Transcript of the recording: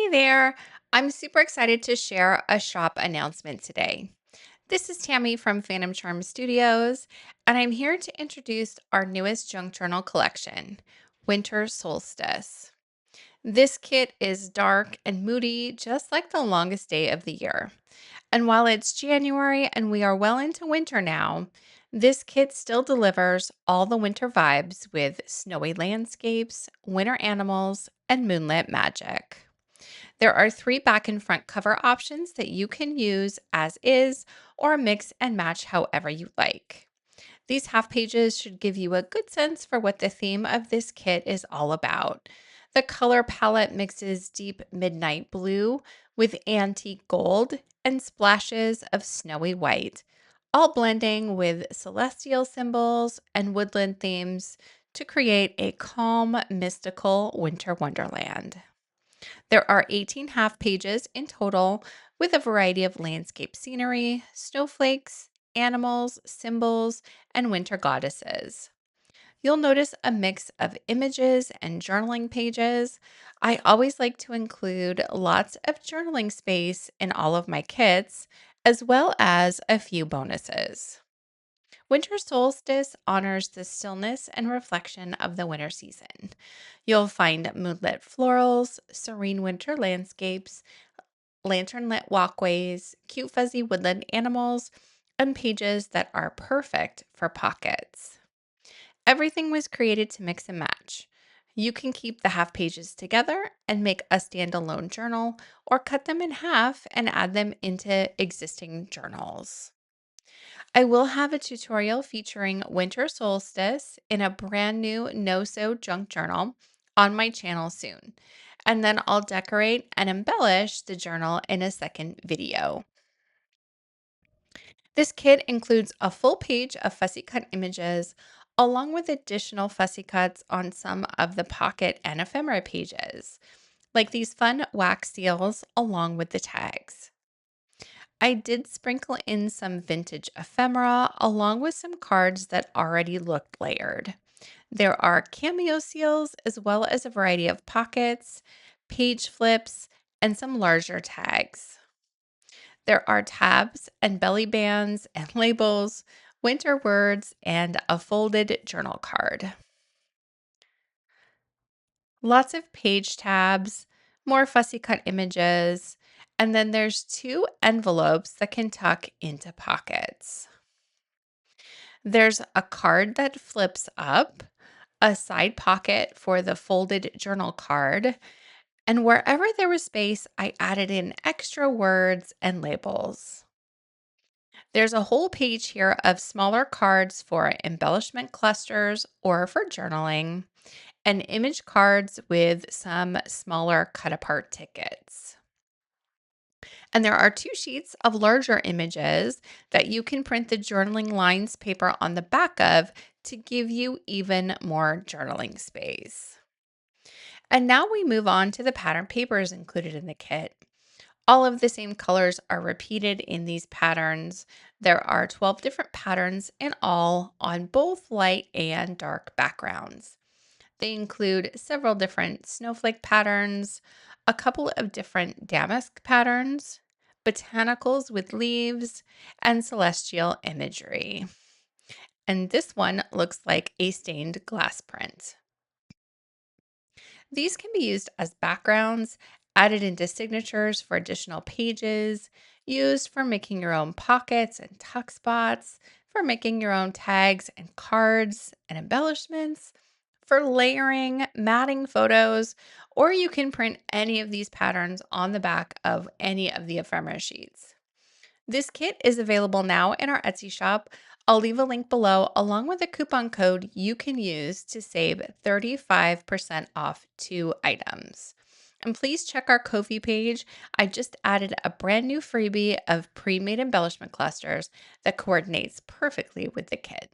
Hey there. I'm super excited to share a shop announcement today. This is Tammy from Phantom Charm Studios, and I'm here to introduce our newest junk journal collection, Winter Solstice. This kit is dark and moody, just like the longest day of the year. And while it's January and we are well into winter now, this kit still delivers all the winter vibes with snowy landscapes, winter animals, and moonlit magic. There are three back and front cover options that you can use as is or mix and match however you like. These half pages should give you a good sense for what the theme of this kit is all about. The color palette mixes deep midnight blue with antique gold and splashes of snowy white, all blending with celestial symbols and woodland themes to create a calm, mystical winter wonderland. There are 18 half pages in total with a variety of landscape scenery, snowflakes, animals, symbols, and winter goddesses. You'll notice a mix of images and journaling pages. I always like to include lots of journaling space in all of my kits, as well as a few bonuses. Winter solstice honors the stillness and reflection of the winter season. You'll find moonlit florals, serene winter landscapes, lantern lit walkways, cute fuzzy woodland animals, and pages that are perfect for pockets. Everything was created to mix and match. You can keep the half pages together and make a standalone journal, or cut them in half and add them into existing journals. I will have a tutorial featuring winter solstice in a brand new no-sew junk journal on my channel soon. And then I'll decorate and embellish the journal in a second video. This kit includes a full page of fussy cut images along with additional fussy cuts on some of the pocket and ephemera pages, like these fun wax seals along with the tags. I did sprinkle in some vintage ephemera along with some cards that already looked layered. There are cameo seals as well as a variety of pockets, page flips, and some larger tags. There are tabs and belly bands and labels, winter words, and a folded journal card. Lots of page tabs, more fussy cut images, and then there's two envelopes that can tuck into pockets. There's a card that flips up, a side pocket for the folded journal card, and wherever there was space, I added in extra words and labels. There's a whole page here of smaller cards for embellishment clusters or for journaling, and image cards with some smaller cut apart tickets. And there are two sheets of larger images that you can print the journaling lines paper on the back of to give you even more journaling space. And now we move on to the pattern papers included in the kit. All of the same colors are repeated in these patterns. There are 12 different patterns in all on both light and dark backgrounds. They include several different snowflake patterns, a couple of different damask patterns, botanicals with leaves, and celestial imagery. And this one looks like a stained glass print. These can be used as backgrounds, added into signatures for additional pages, used for making your own pockets and tuck spots, for making your own tags and cards and embellishments, for layering, matting photos, or you can print any of these patterns on the back of any of the ephemera sheets. This kit is available now in our Etsy shop. I'll leave a link below along with a coupon code you can use to save 35% off 2 items. And please check our Ko-fi page. I just added a brand new freebie of pre-made embellishment clusters that coordinates perfectly with the kit.